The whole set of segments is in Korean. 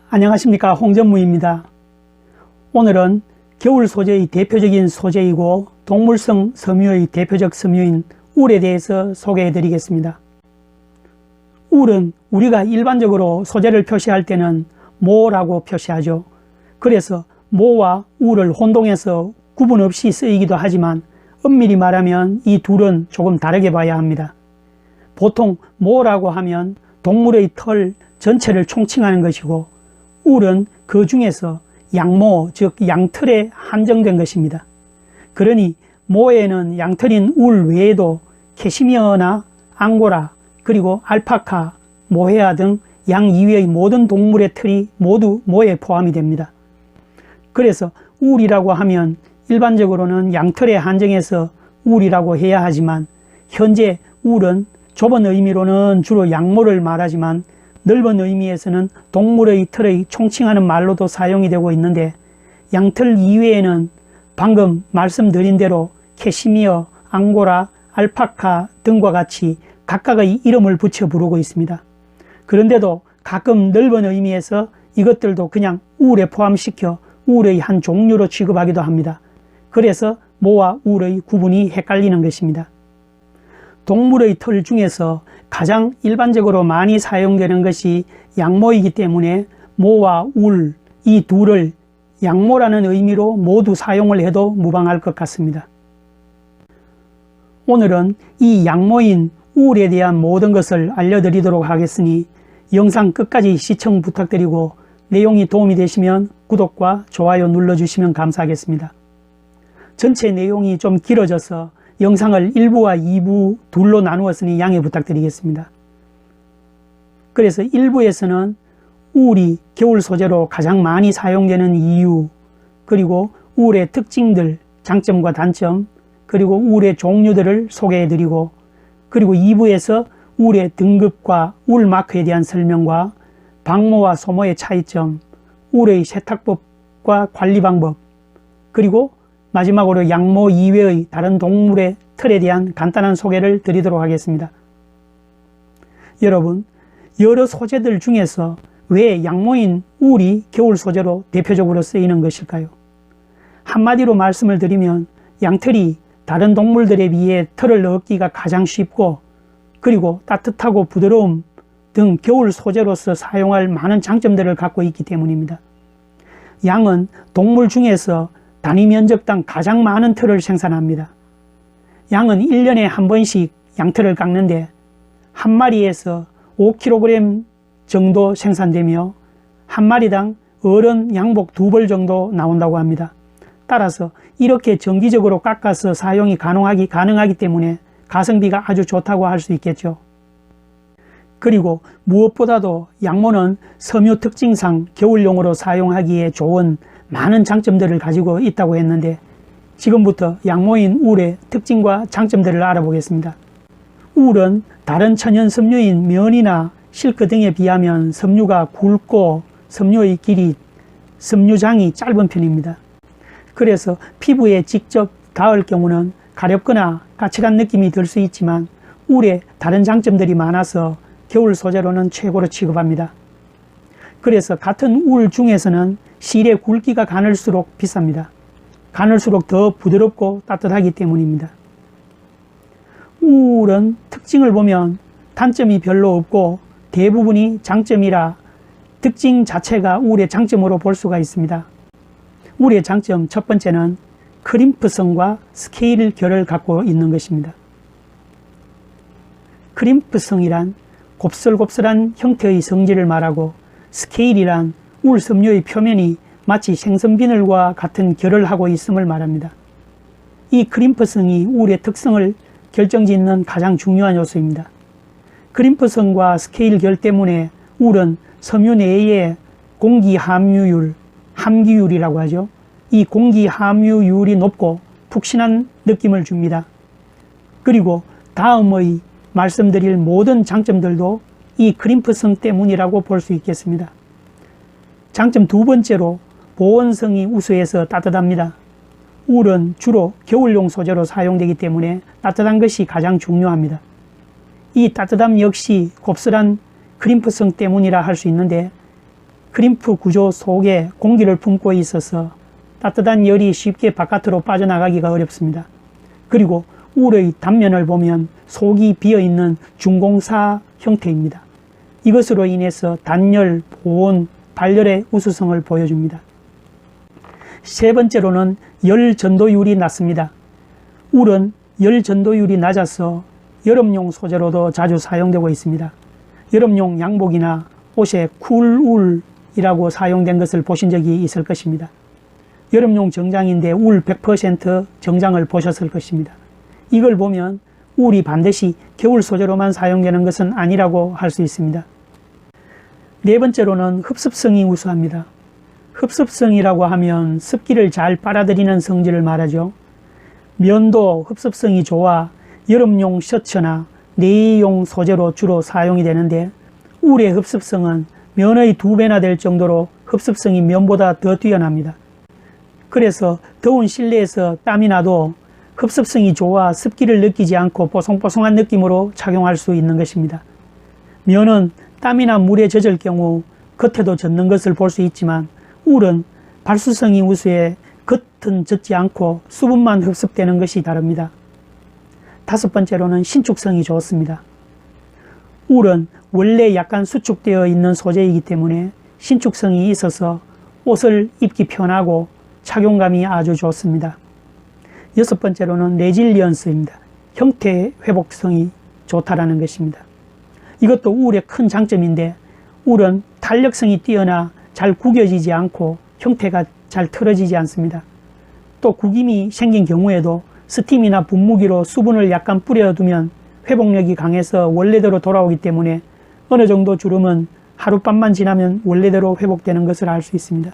안녕하십니까, 홍전무입니다. 오늘은 겨울 소재의 대표적인 소재이고 동물성 섬유의 대표적 섬유인 울에 대해서 소개해 드리겠습니다. 울은 우리가 일반적으로 소재를 표시할 때는 모라고 표시하죠. 그래서 모와 울을 혼동해서 구분 없이 쓰이기도 하지만 엄밀히 말하면 이 둘은 조금 다르게 봐야 합니다. 보통 모라고 하면 동물의 털 전체를 총칭하는 것이고 울은 그 중에서 양모, 즉 양털에 한정된 것입니다. 그러니 모에는 양털인 울 외에도 캐시미어나 앙고라, 그리고 알파카, 모헤아 등 양 이외의 모든 동물의 털이 모두 모에 포함이 됩니다. 그래서 울이라고 하면 일반적으로는 양털에 한정해서 울이라고 해야 하지만 현재 울은 좁은 의미로는 주로 양모를 말하지만 넓은 의미에서는 동물의 털의 총칭하는 말로도 사용이 되고 있는데 양털 이외에는 방금 말씀드린 대로 캐시미어, 앙고라, 알파카 등과 같이 각각의 이름을 붙여 부르고 있습니다. 그런데도 가끔 넓은 의미에서 이것들도 그냥 울에 포함시켜 울의 한 종류로 취급하기도 합니다. 그래서 모와 울의 구분이 헷갈리는 것입니다. 동물의 털 중에서 가장 일반적으로 많이 사용되는 것이 양모이기 때문에 모와 울, 이 둘을 양모라는 의미로 모두 사용을 해도 무방할 것 같습니다. 오늘은 이 양모인 울에 대한 모든 것을 알려드리도록 하겠으니 영상 끝까지 시청 부탁드리고 내용이 도움이 되시면 구독과 좋아요 눌러주시면 감사하겠습니다. 전체 내용이 좀 길어져서 영상을 1부와 2부 둘로 나누었으니 양해 부탁드리겠습니다. 그래서 1부에서는 울이 겨울 소재로 가장 많이 사용되는 이유, 그리고 울의 특징들, 장점과 단점, 그리고 울의 종류들을 소개해드리고, 그리고 2부에서 울의 등급과 울 마크에 대한 설명과 방모와 소모의 차이점, 울의 세탁법과 관리 방법, 그리고 마지막으로 양모 이외의 다른 동물의 털에 대한 간단한 소개를 드리도록 하겠습니다. 여러분, 여러 소재들 중에서 왜 양모인 울이 겨울 소재로 대표적으로 쓰이는 것일까요? 한마디로 말씀을 드리면 양털이 다른 동물들에 비해 털을 얻기가 가장 쉽고 그리고 따뜻하고 부드러움 등 겨울 소재로서 사용할 많은 장점들을 갖고 있기 때문입니다. 양은 동물 중에서 단위 면적당 가장 많은 털을 생산합니다. 양은 1년에 한 번씩 양털을 깎는데 한 마리에서 5kg 정도 생산되며 한 마리당 어른 양복 2벌 정도 나온다고 합니다. 따라서 이렇게 정기적으로 깎아서 사용이 가능하기 때문에 가성비가 아주 좋다고 할 수 있겠죠. 그리고 무엇보다도 양모는 섬유 특징상 겨울용으로 사용하기에 좋은 많은 장점들을 가지고 있다고 했는데 지금부터 양모인 울의 특징과 장점들을 알아보겠습니다. 울은 다른 천연 섬유인 면이나 실크 등에 비하면 섬유가 굵고 섬유의 길이, 섬유장이 짧은 편입니다. 그래서 피부에 직접 닿을 경우는 가렵거나 까칠한 느낌이 들 수 있지만 울에 다른 장점들이 많아서 겨울 소재로는 최고로 취급합니다. 그래서 같은 울 중에서는 실의 굵기가 가늘수록 비쌉니다. 가늘수록 더 부드럽고 따뜻하기 때문입니다. 울은 특징을 보면 단점이 별로 없고 대부분이 장점이라 특징 자체가 울의 장점으로 볼 수가 있습니다. 울의 장점 첫 번째는 크림프성과 스케일 결을 갖고 있는 것입니다. 크림프성이란 곱슬곱슬한 형태의 성질을 말하고 스케일이란 울 섬유의 표면이 마치 생선 비늘과 같은 결을 하고 있음을 말합니다. 이 크림프성이 울의 특성을 결정짓는 가장 중요한 요소입니다. 크림프성과 스케일 결 때문에 울은 섬유 내에 공기 함유율, 함기율이라고 하죠. 이 공기 함유율이 높고 푹신한 느낌을 줍니다. 그리고 다음의 말씀드릴 모든 장점들도 이 크림프성 때문이라고 볼 수 있겠습니다. 장점 두 번째로 보온성이 우수해서 따뜻합니다. 울은 주로 겨울용 소재로 사용되기 때문에 따뜻한 것이 가장 중요합니다. 이 따뜻함 역시 곱슬한 크림프성 때문이라 할 수 있는데 크림프 구조 속에 공기를 품고 있어서 따뜻한 열이 쉽게 바깥으로 빠져나가기가 어렵습니다. 그리고 울의 단면을 보면 속이 비어있는 중공사 형태입니다. 이것으로 인해서 단열, 보온, 발열의 우수성을 보여줍니다. 세 번째로는 열 전도율이 낮습니다. 울은 열 전도율이 낮아서 여름용 소재로도 자주 사용되고 있습니다. 여름용 양복이나 옷에 쿨울이라고 사용된 것을 보신 적이 있을 것입니다. 여름용 정장인데 울 100% 정장을 보셨을 것입니다. 이걸 보면 울이 반드시 겨울 소재로만 사용되는 것은 아니라고 할 수 있습니다. 네 번째로는 흡습성이 우수합니다. 흡습성이라고 하면 습기를 잘 빨아들이는 성질을 말하죠. 면도 흡습성이 좋아 여름용 셔츠나 내의용 소재로 주로 사용이 되는데 울의 흡습성은 면의 2배나 될 정도로 흡습성이 면보다 더 뛰어납니다. 그래서 더운 실내에서 땀이 나도 흡습성이 좋아 습기를 느끼지 않고 뽀송뽀송한 느낌으로 착용할 수 있는 것입니다. 면은 땀이나 물에 젖을 경우 겉에도 젖는 것을 볼 수 있지만 울은 발수성이 우수해 겉은 젖지 않고 수분만 흡습되는 것이 다릅니다. 다섯 번째로는 신축성이 좋습니다. 울은 원래 약간 수축되어 있는 소재이기 때문에 신축성이 있어서 옷을 입기 편하고 착용감이 아주 좋습니다. 여섯 번째로는 레질리언스입니다. 형태 회복성이 좋다라는 것입니다. 이것도 울의 큰 장점인데 울은 탄력성이 뛰어나 잘 구겨지지 않고 형태가 잘 틀어지지 않습니다. 또 구김이 생긴 경우에도 스팀이나 분무기로 수분을 약간 뿌려두면 회복력이 강해서 원래대로 돌아오기 때문에 어느 정도 주름은 하룻밤만 지나면 원래대로 회복되는 것을 알 수 있습니다.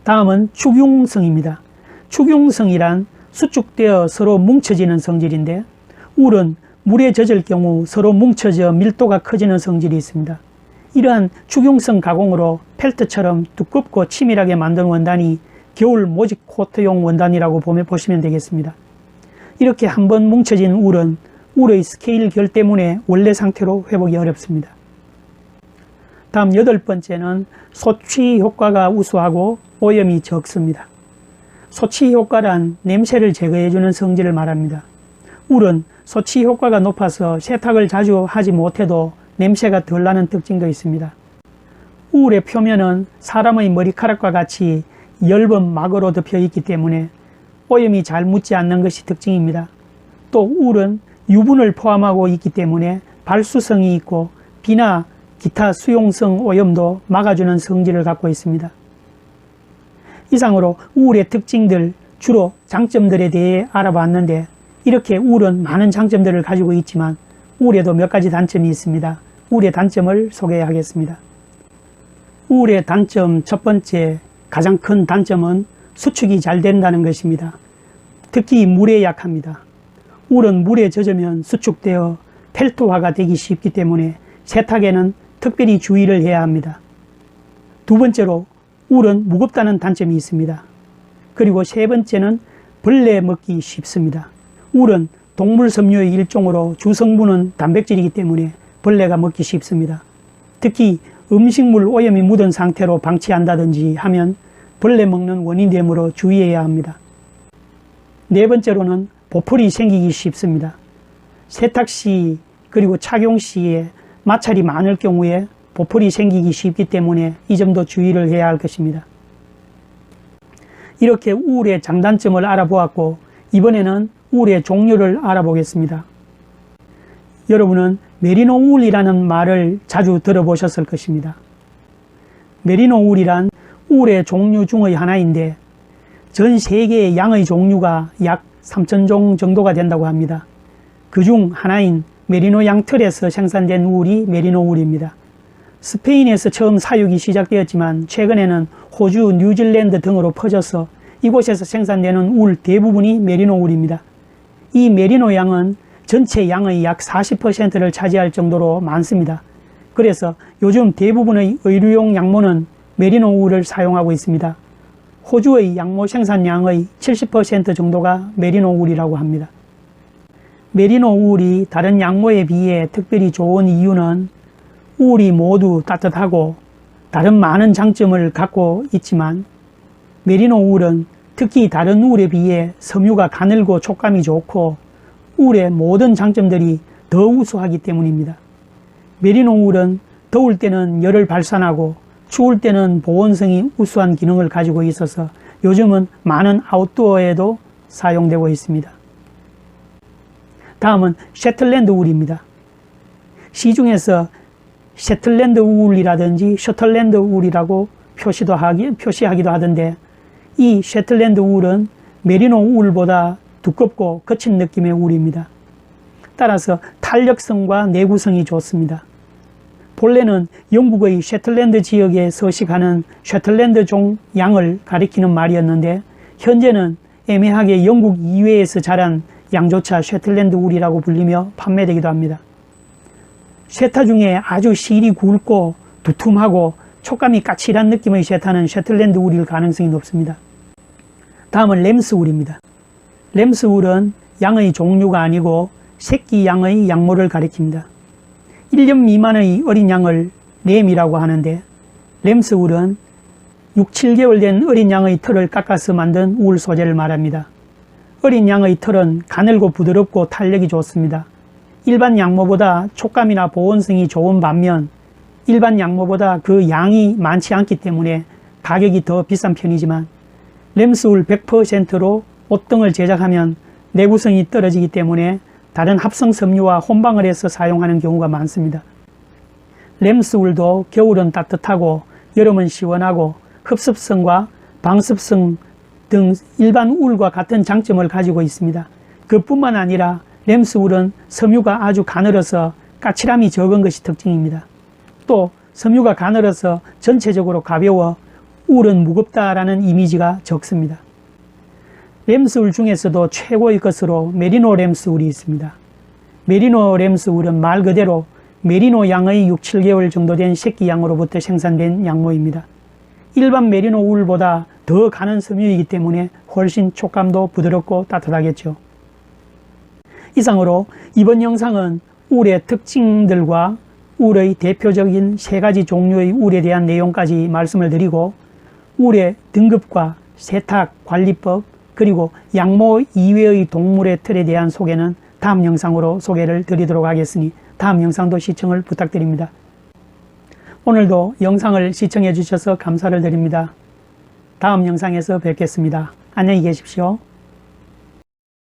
다음은 축용성입니다. 축용성이란 수축되어 서로 뭉쳐지는 성질인데 울은 물에 젖을 경우 서로 뭉쳐져 밀도가 커지는 성질이 있습니다. 이러한 축용성 가공으로 펠트처럼 두껍고 치밀하게 만든 원단이 겨울 모직 코트용 원단이라고 보시면 되겠습니다. 이렇게 한번 뭉쳐진 울은 울의 스케일 결 때문에 원래 상태로 회복이 어렵습니다. 다음 여덟 번째는 소취 효과가 우수하고 오염이 적습니다. 소취 효과란 냄새를 제거해주는 성질을 말합니다. 울은 소취 효과가 높아서 세탁을 자주 하지 못해도 냄새가 덜 나는 특징도 있습니다. 울의 표면은 사람의 머리카락과 같이 엷은 막으로 덮여 있기 때문에 오염이 잘 묻지 않는 것이 특징입니다. 또 울은 유분을 포함하고 있기 때문에 발수성이 있고 비나 기타 수용성 오염도 막아주는 성질을 갖고 있습니다. 이상으로 울의 특징들, 주로 장점들에 대해 알아봤는데 이렇게 울은 많은 장점들을 가지고 있지만 울에도 몇 가지 단점이 있습니다. 울의 단점을 소개하겠습니다. 울의 단점 첫 번째, 가장 큰 단점은 수축이 잘 된다는 것입니다. 특히 물에 약합니다. 울은 물에 젖으면 수축되어 펠트화가 되기 쉽기 때문에 세탁에는 특별히 주의를 해야 합니다. 두 번째로 울은 무겁다는 단점이 있습니다. 그리고 세 번째는 벌레 먹기 쉽습니다. 울은 동물 섬유의 일종으로 주성분은 단백질이기 때문에 벌레가 먹기 쉽습니다. 특히 음식물 오염이 묻은 상태로 방치한다든지 하면 벌레 먹는 원인이 되므로 주의해야 합니다. 네 번째로는 보풀이 생기기 쉽습니다. 세탁 시 그리고 착용 시에 마찰이 많을 경우에 보풀이 생기기 쉽기 때문에 이 점도 주의를 해야 할 것입니다. 이렇게 울의 장단점을 알아보았고 이번에는 울의 종류를 알아보겠습니다. 여러분은 메리노 울이라는 말을 자주 들어보셨을 것입니다. 메리노 울이란 울의 종류 중의 하나인데 전 세계의 양의 종류가 약 3,000종 정도가 된다고 합니다. 그중 하나인 메리노 양털에서 생산된 울이 메리노 울입니다. 스페인에서 처음 사육이 시작되었지만 최근에는 호주, 뉴질랜드 등으로 퍼져서 이곳에서 생산되는 울 대부분이 메리노 울입니다. 이 메리노 양은 전체 양의 약 40%를 차지할 정도로 많습니다. 그래서 요즘 대부분의 의류용 양모는 메리노 울을 사용하고 있습니다. 호주의 양모 생산량의 70% 정도가 메리노 울이라고 합니다. 메리노 울이 다른 양모에 비해 특별히 좋은 이유는 울이 모두 따뜻하고 다른 많은 장점을 갖고 있지만 메리노 울은 특히 다른 울에 비해 섬유가 가늘고 촉감이 좋고 울의 모든 장점들이 더 우수하기 때문입니다. 메리노 울은 더울 때는 열을 발산하고 추울 때는 보온성이 우수한 기능을 가지고 있어서 요즘은 많은 아웃도어에도 사용되고 있습니다. 다음은 셰틀랜드 울입니다. 시중에서 셰틀랜드 울이라든지 셔틀랜드 울이라고 표시하기도 하던데 이 셰틀랜드 울은 메리노 울보다 두껍고 거친 느낌의 울입니다. 따라서 탄력성과 내구성이 좋습니다. 본래는 영국의 셰틀랜드 지역에 서식하는 셰틀랜드 종 양을 가리키는 말이었는데 현재는 애매하게 영국 이외에서 자란 양조차 셰틀랜드 울이라고 불리며 판매되기도 합니다. 쇠타 중에 아주 실이 굵고 두툼하고 촉감이 까칠한 느낌의 쇠타는 셰틀랜드 울일 가능성이 높습니다. 다음은 램스 울입니다. 램스 울은 양의 종류가 아니고 새끼 양의 양모를 가리킵니다. 1년 미만의 어린 양을 램이라고 하는데 램스 울은 6, 7개월 된 어린 양의 털을 깎아서 만든 울 소재를 말합니다. 어린 양의 털은 가늘고 부드럽고 탄력이 좋습니다. 일반 양모보다 촉감이나 보온성이 좋은 반면 일반 양모보다 그 양이 많지 않기 때문에 가격이 더 비싼 편이지만 램스울 100%로 옷등을 제작하면 내구성이 떨어지기 때문에 다른 합성 섬유와 혼방을 해서 사용하는 경우가 많습니다. 램스울도 겨울은 따뜻하고 여름은 시원하고 흡습성과 방습성 등 일반 울과 같은 장점을 가지고 있습니다. 그뿐만 아니라 램스울은 섬유가 아주 가늘어서 까칠함이 적은 것이 특징입니다. 또 섬유가 가늘어서 전체적으로 가벼워 울은 무겁다라는 이미지가 적습니다. 램스울 중에서도 최고의 것으로 메리노 램스울이 있습니다. 메리노 램스울은 말 그대로 메리노 양의 6, 7개월 정도 된 새끼 양으로부터 생산된 양모입니다. 일반 메리노 울보다 더 가는 섬유이기 때문에 훨씬 촉감도 부드럽고 따뜻하겠죠. 이상으로 이번 영상은 울의 특징들과 울의 대표적인 3가지 종류의 울에 대한 내용까지 말씀을 드리고 울의 등급과 세탁, 관리법, 그리고 양모 이외의 동물의 틀에 대한 소개는 다음 영상으로 소개를 드리도록 하겠으니 다음 영상도 시청을 부탁드립니다. 오늘도 영상을 시청해 주셔서 감사를 드립니다. 다음 영상에서 뵙겠습니다. 안녕히 계십시오.